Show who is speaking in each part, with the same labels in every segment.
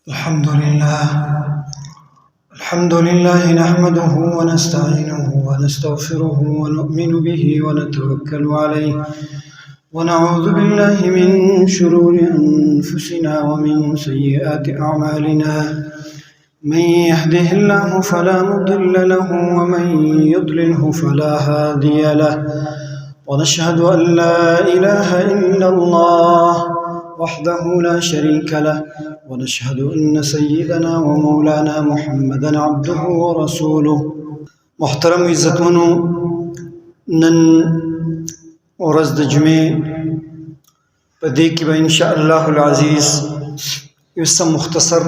Speaker 1: الحمد لله نحمده ونستعينه ونستغفره ونؤمن به ونتوكل عليه ونعوذ بالله من شرور أنفسنا ومن سيئات أعمالنا من يهده الله فلا مضل له ومن يضلله فلا هادي له ونشهد أن لا إله إلا الله وحده لا شريك له ونشهد أن سيدنا ومولانا محمدا عبده ورسوله. محترم عزتمنو، نن ورځ د جمعې په دې کې به ان شاء الله العزیز یو څه مختصر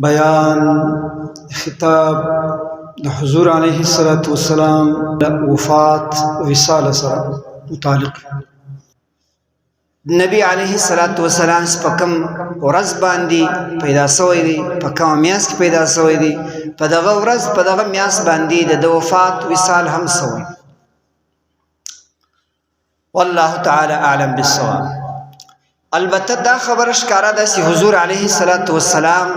Speaker 1: بیان خطاب د حضور علیه الصلاة والسلام د وفات وصال سره متعلق. نبی علیه الصلاة والسلام په کوم ورځ باندې پیدا شوی دی، په کومه میاشت کې پیدا شوی دی، په دغه ورځ په دغه میاشت باندې د وفات وصال هم شوی. والله تعالی اعلم بالصواب. البته دا خبره ښکاره ده چې حضور علیه الصلاة والسلام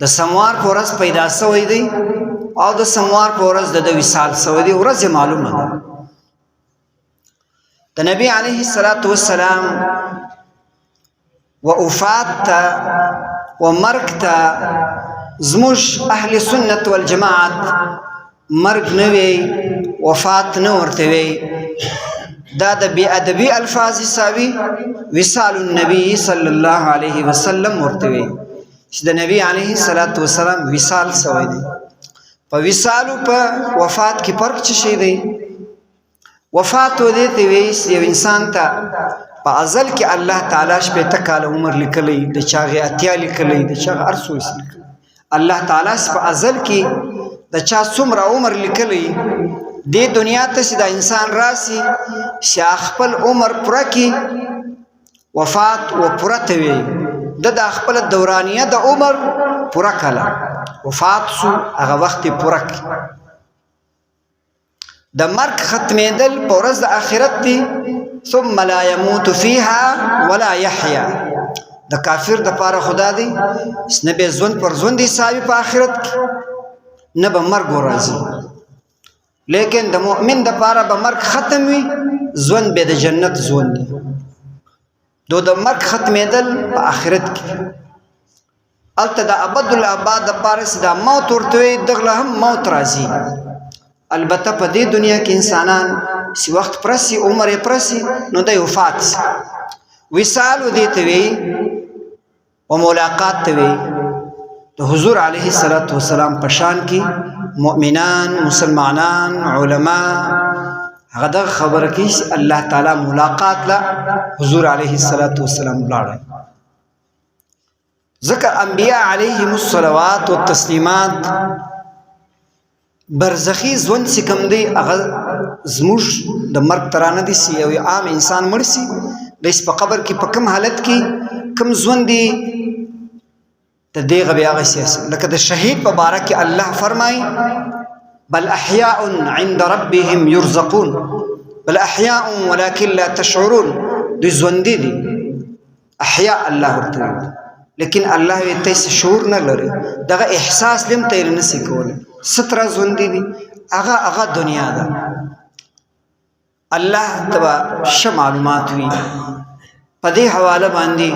Speaker 1: د سموار په ورځ پیدا شوی دی او د سموار په ورځ د وصال شوی دی. ورځ معلومه ده. د نبی علیه الصلاة والسلام وفات ته ومرګ ته زموږ اهل سنت والجماعت مرګ نه وی، وفات نه ورته وی. دا د بی ادبی الفاظ حسابي وصال النبی صلی الله علیه وسلم ورته وی چې د نبی علیه الصلاة والسلام وصال شوی دی. په وصال او په وفات کې فرق څه شی دی؟ وفات ودې ته وی یو انسان ته په ازل کې الله تعالی شپږ کال عمر لیکلی، د چاغه اتیا لیکلی، د چاغه ارسو لیکلی. الله تعالی په ازل کې د چا څومره عمر لیکلی، د دنیا ته چې د انسان راسي چې خپل عمر پوره کی وفات و پوره ته وی د خپل دورانیه د عمر پوره کړه، وفات شو هغه وخت پوره کی. د مرګ ختمېدل په ورځ د آخرت دی. ثم لا يموت فيها ولا يحيا. د کافر د پاره خدا دی نه به ژوند پر ژوند حسابي په آخرت کې، نه به مرګ ورځي. لیکن د مؤمن د پاره به مرګ ختم وي، ژوند به د جنت ژوند دی. د مرګ ختمېدل په آخرت کې. الته د ابد الاباد د پاره د موت ورته دغله هم موت راځي. البته په دې دنیا کې انسانان سی وخت پرسي، عمر پرسي، نو د وفات وصال ودې ته وی او ملاقات ته وی. د حضور علیه الصلاة والسلام په شان کې مؤمنان، مسلمانان، علما هغه د خبره کې الله تعالی ملاقات لا حضور علیه الصلاة والسلام لاړ. ذکر انبیاء علیهم الصلوات والتسلیمات برزخی ژوند چې کوم دی هغه زموږ د مرګ ترانه دي. سی یو عام انسان مړ سي د په قبر کې په کوم حالت کې کوم ژوند دی ته دغه بیا غسیاس لکه د شهید په باره کې الله فرمای بل احیاء عند ربهم يرزقون، بل احیاء ولكن لا تشعرون. د ژوند دي احیاء الله ورته، لیکن الله یې تاسو شعور نه لري، دغه احساس لم تیر نه سي کوله. ستر ژوند دي هغه دنیا ده. الله تبا معلومات وی په دې حواله باندې.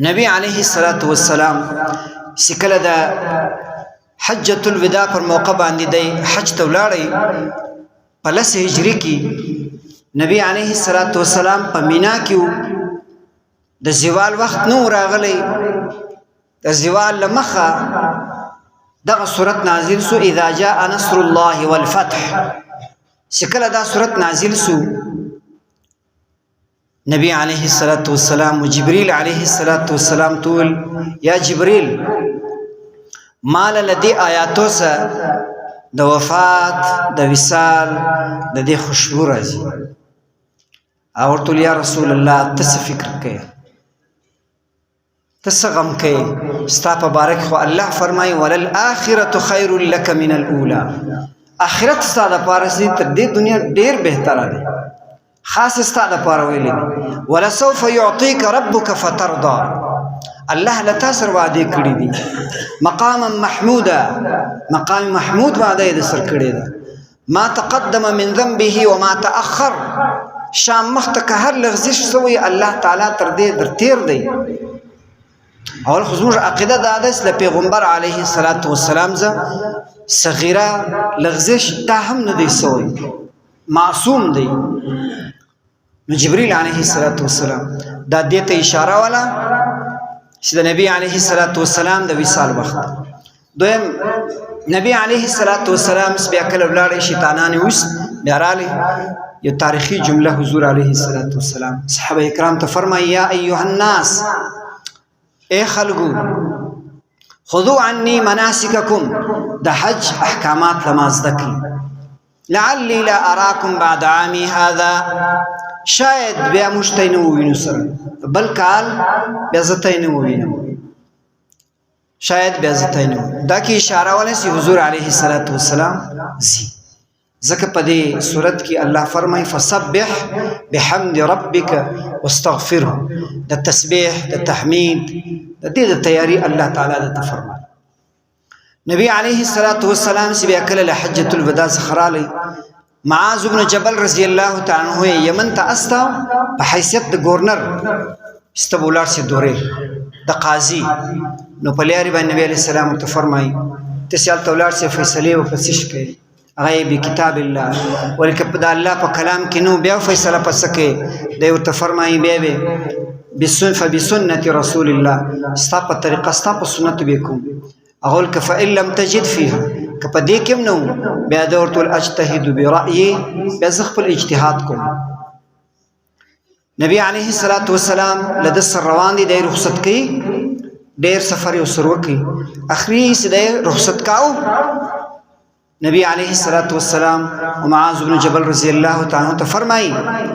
Speaker 1: نبی علیه الصلاة والسلام سکله د حجۃ الوداع پر موقع باندې د حج ته ولاړی په 10 هجری کې. نبی علیه الصلاة والسلام په مینا کې د زوال وخت نو راغلی. د زوال لمخه دغه سورت نازل سو اذا جاء نصر الله والفتح. شکل دا سورت نازل سو نبی علیه الصلاة والسلام و جبریل علیه الصلاة والسلام تول یا جبریل مال لدی آیاتو سا د وفات د وصال د دې خوشبو راځي. او ورته یا رسول الله تاسو فکر کړئ، تاسو غم کړئ، ستا په بارک خو الله فرمای وللآخرة خیر لك من الاولى. آخرت ستا د پاره سي تر دې دنیا ډیر بهتره ده. خاص ستا دپاره ویلي دي ولسوف يعطيك ربك فترضى الله له تا سره وعدې کړي دي مقاما محمودا مقام محمود وعده یې درسره کړې ده ما تقدم من ذنبه وما تأخر شام مخته که هر لغزش سوی الله تعالی تر دې در تیر دی اول خو زموږ عقیده دا ده چې د پیغمبر علیه الصلاة والسلام زه صغیره لغزش دا هم نه دی سوی معصوم دی نو جبریل علیه الصلاة والسلام دا دې ته اشاره ولا چې د نبی علیه الصلاة والسلام د وصال وخت دویم نبی علیه الصلاة والسلام بیا کله ولاړې شیطانانې وست بیا راغلې یو تاریخي جمله حضور علیه الصلاة والسلام صحابه کرام ته فرمایي یا ایها الناس اے خلقو خذوا عني مناسککم د حج احکامات لما زده کړئ لعلی لا اراکم بعد عامی هذا شاید بیا موږ ته یې نه ووینو سره بل کال بیا زه ته یې نه ووینم شاید بیا زه ته یې نه ووینم دا کې اشاره ولی چې حضور علیه الصلاة والسلام ځي ځکه په دې صورت کې الله فرمایي فسبح بحمد ربک واستغفره د تسبیح د تحمید د دې د تیاری الله تعالی درته فرمایي نبی علیه الصلاة والسلام چې بیا کله له حجة الوداع څخه راغلی معاذ بن جبل رضی الله تعالی عنہ یمن ته استا په حیثیت د گورنر استبولار سے دورې د قاضي نو په لاري باندې نبی علیه السلام ته فرمایي تسال تولار سے فیصله او پسش کوي هغه به کتاب الله ولکه په الله په کلام کې نو بیا فیصله پس کوي دی ورته فرمایي بیا به فبسنة رسول الله ستا په طریقه ستا په سنت به کوم اقول فإن لم تجد فيها کپا دې کې نو بیا د ورته اجتهد برأيي بیا زه خپل اجتهاد کوم نبی علیه الصلاة والسلام لده سر روان دي دی رخصت کوي ډېر سفر یې ورسره وکړي اخري چې دی رخصت کاو نبی علیه الصلاة والسلام ومعاذ بن جبل رضی الله تعالی عنہ ته فرمایي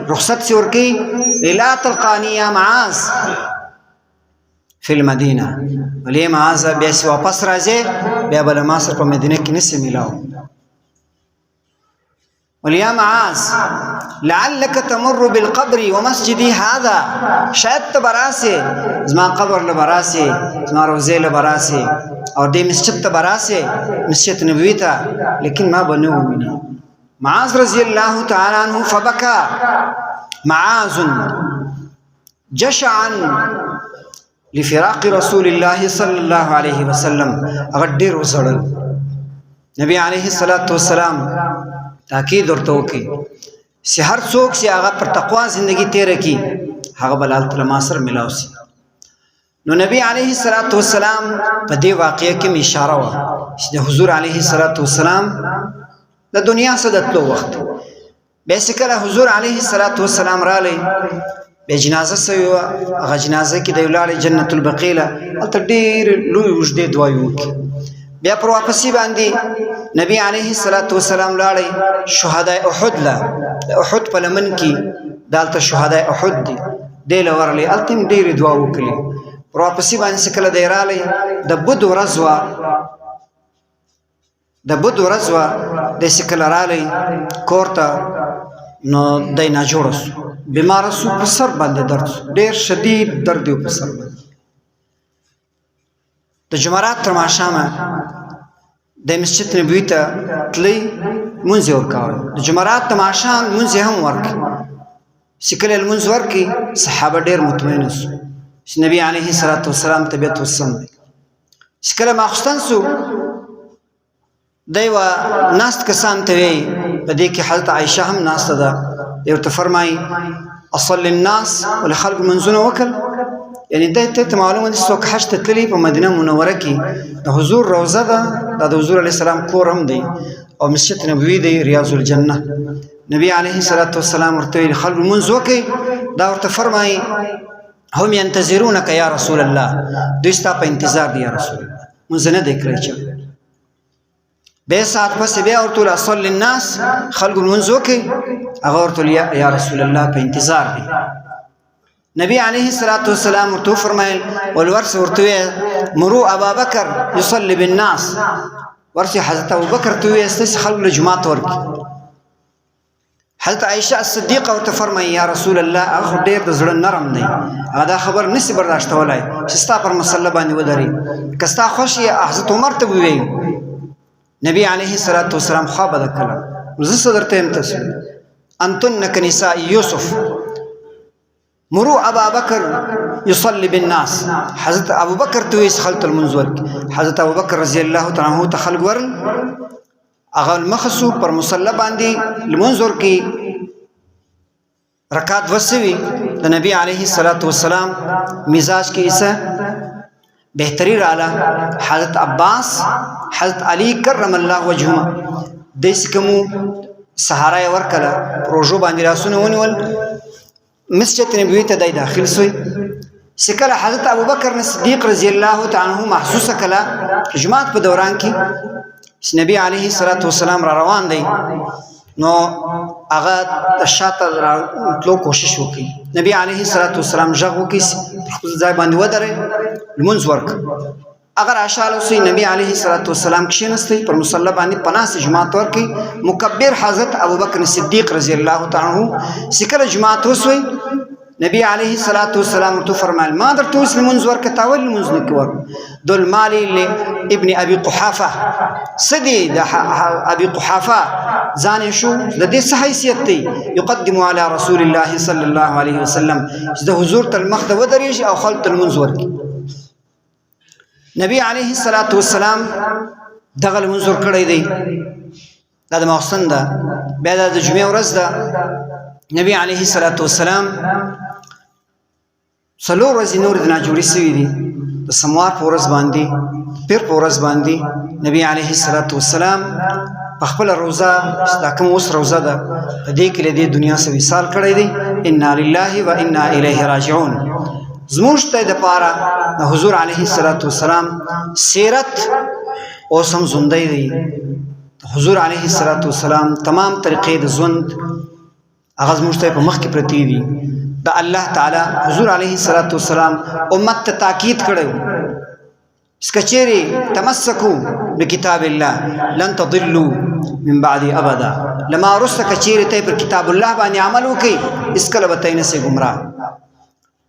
Speaker 1: رخصت سے ورکی لا تلقانی یا معاذ فی المدینه ولی معاذ بیا چې واپس راځي بیا بل ما سره په مدینه کې نسی ملاو ولیا معاذ لعلك تمر بالقبر ومسجدي هذا شاید ته براسه زما قبر له براسه زما روزه له براسه او دې مسجد ته براسه مسجد نبوي ته لیکن ما بنو ویني معاذ رضی الله تعالی عنہ فبكى معاذ جشعا لفراق رسول الله صلی الله علیه وسلم اگر ډیر وسړل نبی علیه الصلاة والسلام تاکید ورته وکي چې هر څوک چې هغه پر تقوا زندگی تیر کی هغه بلال تلما سره ملاوسي نو نبی علیه الصلاة والسلام په دې واقعې کې اشاره و چې د حضور علیه الصلاة والسلام د دنیا څخه د تلو وخت بیسیکله حضور علیه الصلاة والسلام رالی به جنازه سوی و هغه جنازه کې د ولاړې جنت البقیله هلته ډېرې لوی اوږدې دعاوې وکړي بیا پر واپسې باندې نبی علیه الصلاة والسلام لاړی شهدای احد له د احد په لمن کې دالته شهدای احد دي دی له ورغلی هلته هم ډېرې دعا وکړي پر واپسې باندې چې کله دی رالی د بد ورځ وه د بد ورځ وه دی چې کله رالی کور ته نو دی ناجوړه سو بیماره سو په سر باندې درد سو ډېر شدید درد یې په سر باندې د جمعرات تر ماښامه د مسجد نبوي ته تللی لمونځ یې ورکاوه د جمعرات د ماښام لمونځ یې هم ورکړي چې کله لمونځ ورکړي صحابه ډېر مطمئنه سو چې نبی علیه الصلاة والسلام طبیعت وسم دی چې کله ماخوستن سو دی وه ناست کسان ته وایي په دې کې حضرت عایشه هم ناسته ده دی ورته فرمایي اصلي الناس ولې خلکو منځونه وکړل یعنی دی ته معلومه دي څوک حج ته تللي په مدینه منوره کې د حضور روضه ده دا د حضور علیه السلام کور هم دی او مسجد نبوي دی ریاض الجنه نبی علیه الصلاة والسلام ورته ویل خلکو لمونځ وکړئ دا ورته فرمایي هم ينتظرونك یا رسول الله دوی ستا په انتظار دی یا رسول الله مونځ نه دی کړی چا بیا ساعت پسې بیا ورته ویل اصلي الناس خلکو لمونځ وکړئ هغه ورته ویل یا رسول الله په انتظار دی نبی علیه الصلاة والسلام ورته فرمایل ولورس ورته مروا ابا بکر يصلي بالناس ورسي حضرت ابو بکر ته ویل ستاسو خلکو له جماعت ورکړي حضرت عائشہ صدیقه ورته فرمایي یا رسول الله هغه ډېر د زړه نرم دی هغه دا خبر نسی برداشتولای چې ستا پر مسله باندې ودرې که ستا خوښ یې حضرت عمر ته ووایي نبی علیه الصلاة والسلام خوا به کړه زه څه درته یم تاسو انتن کنساء یوسف مروا ابا بکر یصلی بالناس حضرت ابو بکر ته ویس خلط المنظور حضرت ابو بکر رضی الله تعالی عنہ ته خلق ورل اغه مخصو پر مصلی باندې المنظور کی رکعت وسوي د نبی علیه الصلاة والسلام مزاج کې ایسه بهتری رااله حضرت عباس حضرت علی کرم الله وجههما دیس کوم سهارا ورکله روزو باندې راسونه ونیول مسجد نبوي ته دای داخل سوی سکله حضرت ابوبکر صدیق رضی الله تعالی عنہ محسوسه کله جماعت په دوران کې نبی علیه الصلاة والسلام را روان دی نو هغه د شاته تلو کوشش وکړي نبی علیه الصلاة والسلام ژغ وکړي خپل ځای باندې ودرې لمونځ ورک اگر اشاله سي نبی علیه الصلاة والسلام کښینستی پر مصلی باندې پناه جماعت ورکړي مکبر حضرت ابوبکر صدیق رضی الله تعالی عنہ سکله جماعت وسوي نبی علیه الصلاة والسلام تو فرمایل ما درته اوس لمونځ ورکه تاول لمونځ نه کوي دل مالی ابن ابي قحافه سدي د ابي قحافه ځان شو د دې حیثیت دی يقدم على رسول الله صلی الله علیه وسلم د حضور تل مخ د ودرېږي او خلق لمونځ ورکي نبی علیه الصلاة والسلام دغه لمونځ ورکړی دی دا د ماخستن ده بیا د جمعې ورځ ده نبی علیه الصلاة والسلام څلور ورځې نور د ناجوړي سوي دي د سموار په ورځ باندې پیر په ورځ باندې نبی علیه الصلاة والسلام په خپله روزه چې دا کوم اوس روزه ده په دې کې له دې دنیا څه وصال کړی دی انا لله و انا الیه راجعون زموږ ته دپاره د حضور علیه الصلاة والسلام سیرت اوس هم ژوندی دی حضور علیه الصلاة والسلام تمام طریقې د ژوند هغه زموږ ته په مخ کې پرتې دي د الله تعالی حضور علیه الصلاة والسلام امت ته تاکید کړی اسکچری تمسکو بکتاب الله لن تضلوا من بعد ابدا لما رست کچری ته پر کتاب الله باندې عمل وکي اسکله به تینه سي گمراه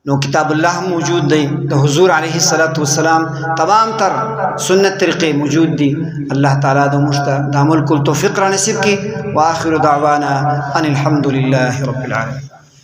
Speaker 1: نو کتاب الله موجود دی د حضور علیه الصلاة والسلام تمام تر سنت طریقې موجود دي الله تعالی د مشته د عمل کول توفیق را نصیب کی واخر دعوانا ان الحمد لله رب العالمين